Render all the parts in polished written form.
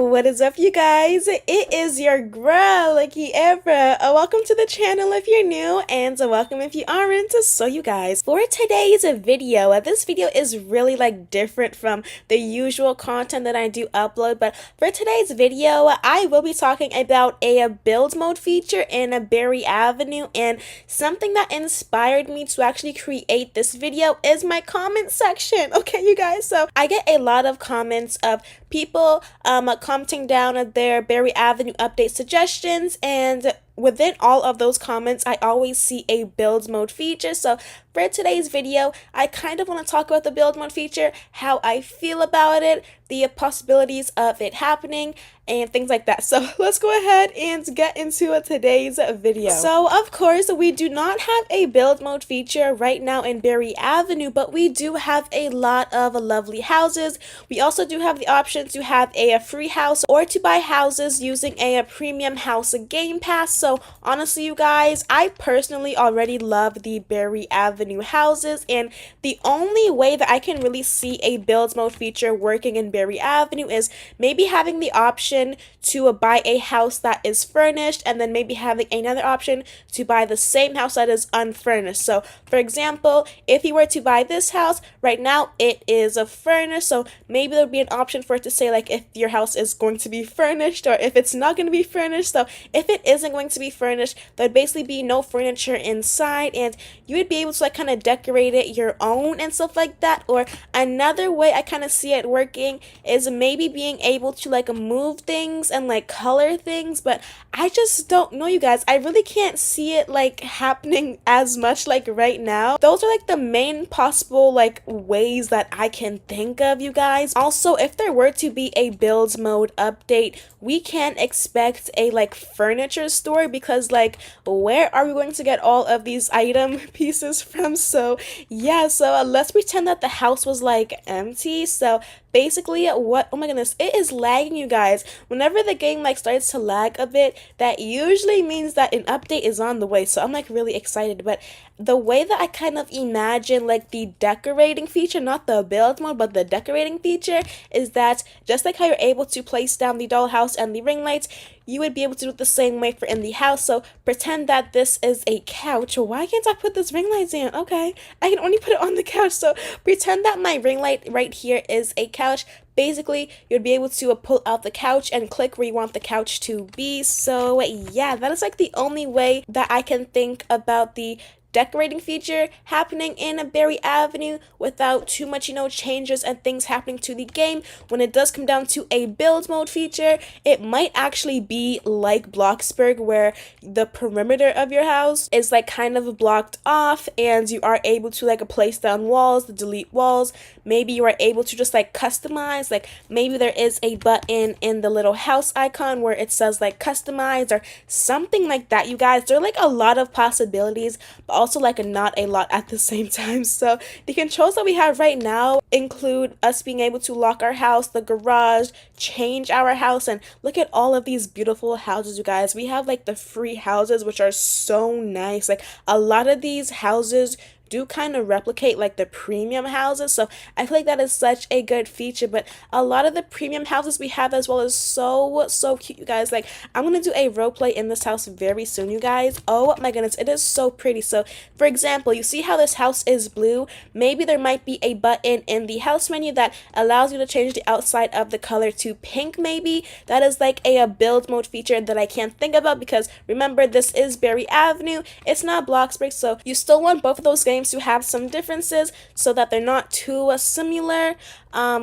What is up, you guys? It is your girl, Kierra. Welcome to the channel if you're new, and welcome if you aren't. So you guys, for today's video, this video is really different from the usual content that I do upload, but for today's video, I will be talking about a build mode feature in a Berry Avenue, and something that inspired me to actually create this video is my comment section. Okay, you guys, so I get a lot of comments of people commenting down their Berry Avenue update suggestions, and within all of those comments I always see a build mode feature. So for today's video, I kind of want to talk about the build mode feature, how I feel about it, the possibilities of it happening, and things like that. So let's go ahead and get into today's video. So of course, we do not have a build mode feature right now in Berry Avenue, but we do have a lot of lovely houses. We also do have the option to have a free house or to buy houses using a premium house game pass. So honestly, you guys, I personally already love the Berry Avenue houses, and the only way that I can really see a build mode feature working in Berry Avenue is maybe having the option to buy a house that is furnished, and then maybe having another option to buy the same house that is unfurnished. So for example, if you were to buy this house right now, it is furnished, so maybe there would be an option for it to say if your house is going to be furnished or if it's not going to be furnished. So if it isn't going to be furnished, there'd basically be no furniture inside, and you would be able to kind of decorate it your own and stuff like that. Or another way I kind of see it working is maybe being able to move things and color things, but I just don't know, you guys. I really can't see it happening as much right now. Those are the main possible ways that I can think of, you guys. Also, if there were to be a build mode update, we can expect a furniture store, because where are we going to get all of these item pieces from? So yeah, so let's pretend that the house was empty. So basically, oh my goodness, it is lagging, you guys. Whenever the game starts to lag a bit, that usually means that an update is on the way. So I'm really excited. But the way that I kind of imagine the decorating feature, not the build mode, but the decorating feature, is that just like how you're able to place down the dollhouse and the ring lights, you would be able to do it the same way for in the house. So pretend that this is a couch. Why can't I put this ring light in? Okay, I can only put it on the couch. So pretend that my ring light right here is a couch. Basically, you'd be able to pull out the couch and click where you want the couch to be. So yeah, that is the only way that I can think about the decorating feature happening in a Berry Avenue without too much, changes and things happening to the game. When it does come down to a build mode feature, it might actually be like Bloxburg, where the perimeter of your house is kind of blocked off, and you are able to place down walls, delete walls. Maybe you are able to just customize, maybe there is a button in the little house icon where it says customize or something like that, you guys. There are a lot of possibilities, but also not a lot at the same time. So the controls that we have right now include us being able to lock our house, the garage, change our house, and look at all of these beautiful houses, you guys. We have the free houses, which are so nice. A lot of these houses do kind of replicate the premium houses, so I feel that is such a good feature. But a lot of the premium houses we have as well is so cute, you guys. I'm gonna do a role play in this house very soon, you guys. Oh my goodness, it is so pretty. So for example, you see how this house is blue? Maybe there might be a button in the house menu that allows you to change the outside of the color to pink. Maybe that is a build mode feature that I can't think about, because remember, this is Berry Avenue, it's not Bloxburg, so you still want both of those games to have some differences so that they're not too similar.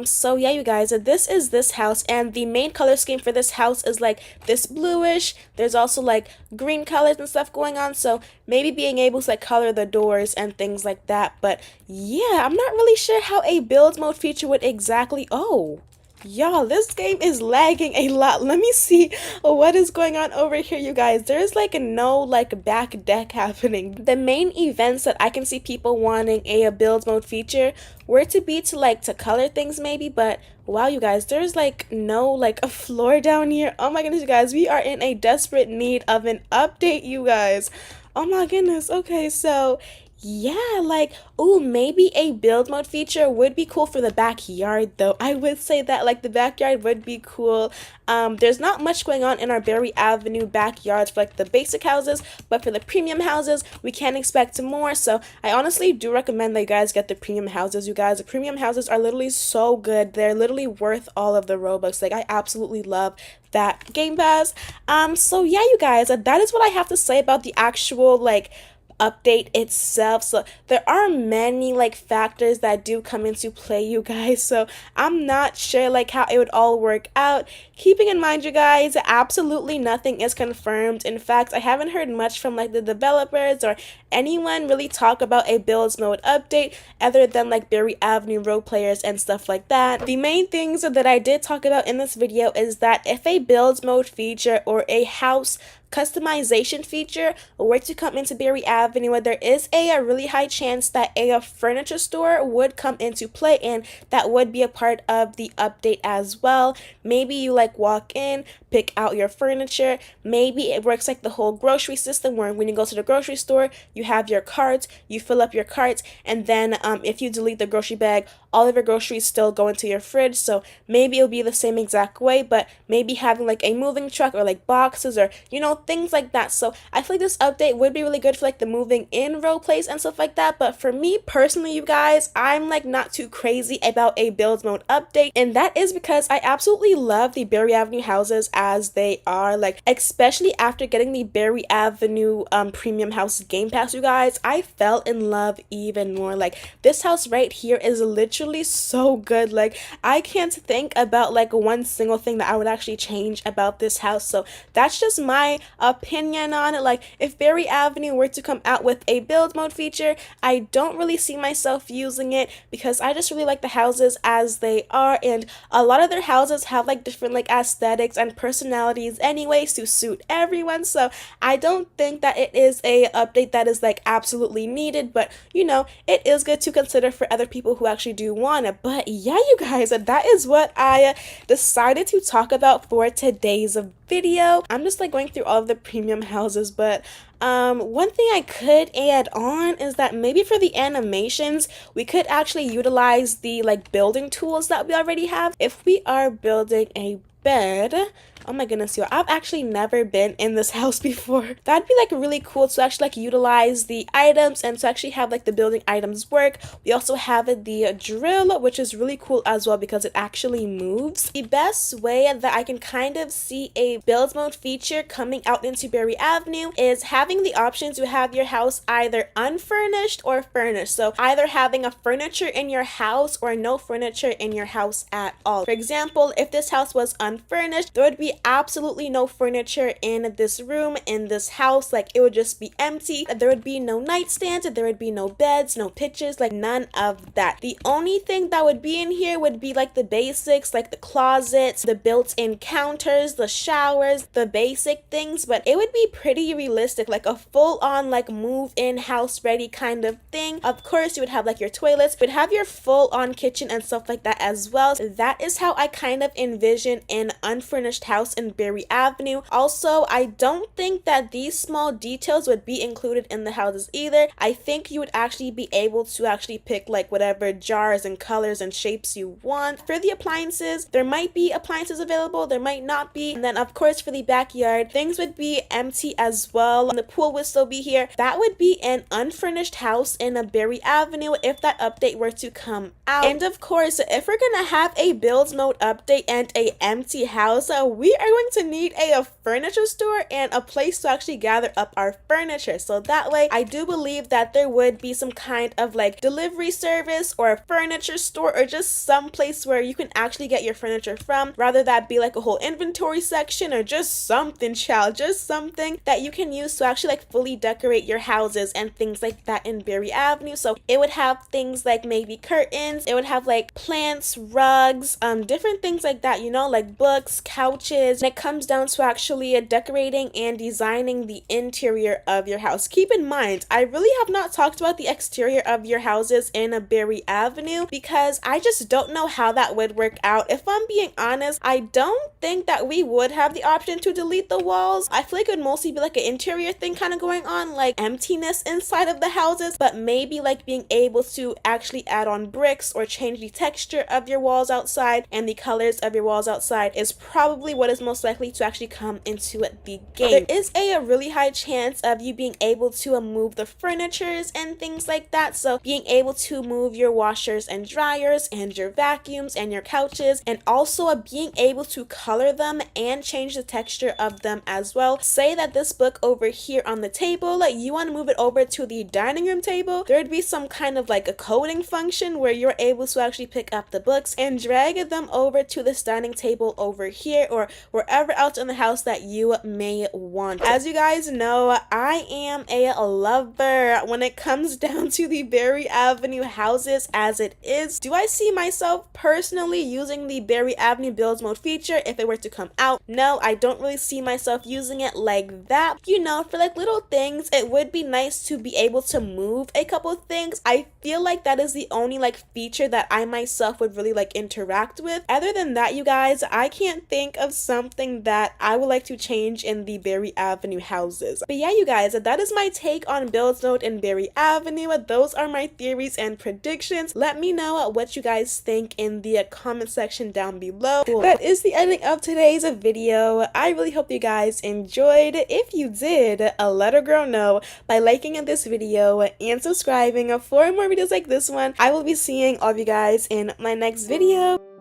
So yeah, you guys, this is this house, and the main color scheme for this house is this bluish. There's also green colors and stuff going on, so maybe being able to color the doors and things like that. But yeah, I'm not really sure how a build mode feature would exactly. Oh, y'all, this game is lagging a lot. Let me see what is going on over here, you guys. There's no back deck happening. The main events that I can see people wanting a build mode feature were to be to color things maybe, but wow, you guys, there's no a floor down here. Oh my goodness, you guys, we are in a desperate need of an update, you guys. Oh my goodness. Okay, so Yeah, like, oh, maybe a build mode feature would be cool for the backyard, though. I would say that, like, the backyard would be cool. There's not much going on in our Berry Avenue backyards for, like, the basic houses, but for the premium houses, we can expect more. So, I honestly do recommend that you guys get the premium houses, you guys. The premium houses are literally so good. They're literally worth all of the Robux. Like, I absolutely love that Game Pass. So yeah, you guys, that is what I have to say about the actual, like, update itself. So there are many like factors that do come into play, you guys, so I'm not sure like how it would all work out. Keeping in mind, you guys, absolutely nothing is confirmed. In fact, I haven't heard much from like the developers or anyone really talk about a builds mode update other than like Berry Avenue role players and stuff like that. The main things that I did talk about in this video is that if a builds mode feature or a house customization feature were to come into Berry Avenue, there is a really high chance that a furniture store would come into play, and that would be a part of the update as well. Maybe you like walk in, pick out your furniture. Maybe it works like the whole grocery system where when you go to the grocery store, you have your carts, you fill up your carts, and then if you delete the grocery bag, all of your groceries still go into your fridge. So maybe it'll be the same exact way, but maybe having like a moving truck or like boxes or things like that. So I feel like this update would be really good for like the moving in role plays and stuff like that. But for me personally, you guys, I'm like not too crazy about a build mode update, and that is because I absolutely love the Berry Avenue houses as they are. Like, especially after getting the Berry Avenue premium house game pass, you guys, I fell in love even more. Like, this house right here is literally so good. Like, I can't think about like one single thing that I would actually change about this house. So that's just my opinion on it. Like, if Berry Avenue were to come out with a build mode feature, I don't really see myself using it because I just really like the houses as they are, and a lot of their houses have like different like aesthetics and personalities anyways to suit everyone. So I don't think that it is a update that is like absolutely needed, but it is good to consider for other people who actually do want it. But yeah, you guys, that is what I decided to talk about for today's video. I'm just like going through all of the premium houses, but one thing I could add on is that maybe for the animations, we could actually utilize the like building tools that we already have. If we are building a bed, oh my goodness, yo, I've actually never been in this house before. That'd be like really cool to actually like utilize the items and to actually have like the building items work. We also have the drill, which is really cool as well because it actually moves. The best way that I can kind of see a build mode feature coming out into Berry Avenue is having the option to have your house either unfurnished or furnished. So either having a furniture in your house or no furniture in your house at all. For example, if this house was unfurnished, there would be absolutely no furniture in this room, in this house. Like, it would just be empty. There would be no nightstands, there would be no beds, no pictures, like none of that. The only thing that would be in here would be like the basics, like the closets, the built-in counters, the showers, the basic things, but it would be pretty realistic, like a full-on like move-in house ready kind of thing. Of course, you would have like your toilets, you would have your full-on kitchen and stuff like that as well. So that is how I kind of envision an unfurnished house in Berry Avenue. Also, I don't think that these small details would be included in the houses either. I think you would actually be able to actually pick like whatever jars and colors and shapes you want. For the appliances, there might be appliances available, there might not be. And then of course for the backyard, things would be empty as well. The pool would still be here. That would be an unfurnished house in a Berry Avenue if that update were to come out. And of course, if we're gonna have a build mode update and a empty house, we are going to need a furniture store and a place to actually gather up our furniture. So that way, I do believe that there would be some kind of like delivery service or a furniture store or just some place where you can actually get your furniture from, rather that be like a whole inventory section or just something, child, just something that you can use to actually like fully decorate your houses and things like that in Berry Avenue. So it would have things like maybe curtains, it would have like plants, rugs, different things like that, like books, couches, is when it comes down to actually decorating and designing the interior of your house. Keep in mind, I really have not talked about the exterior of your houses in a Berry Avenue because I just don't know how that would work out. If I'm being honest, I don't think that we would have the option to delete the walls. I feel like it would mostly be like an interior thing kind of going on, like emptiness inside of the houses, but maybe like being able to actually add on bricks or change the texture of your walls outside and the colors of your walls outside is probably what is most likely to actually come into the game. There is a really high chance of you being able to move the furnitures and things like that, so being able to move your washers and dryers and your vacuums and your couches, and also being able to color them and change the texture of them as well. Say that this book over here on the table, like you want to move it over to the dining room table, there would be some kind of like a coding function where you're able to actually pick up the books and drag them over to this dining table over here or wherever else in the house that you may want. As you guys know, I am a lover when it comes down to the Berry Avenue houses as it is. Do I see myself personally using the Berry Avenue builds mode feature if it were to come out? No, I don't really see myself using it like that. You know, for like little things, it would be nice to be able to move a couple things. I feel like that is the only like feature that I myself would really like interact with. Other than that, you guys, I can't think of something that I would like to change in the Berry Avenue houses. But yeah, you guys, that is my take on builds mode in Berry Avenue. Those are my theories and predictions. Let me know what you guys think in the comment section down below. That is the ending of today's video. I really hope you guys enjoyed. If you did, let a girl know by liking this video and subscribing for more videos like this one. I will be seeing all of you guys in my next video.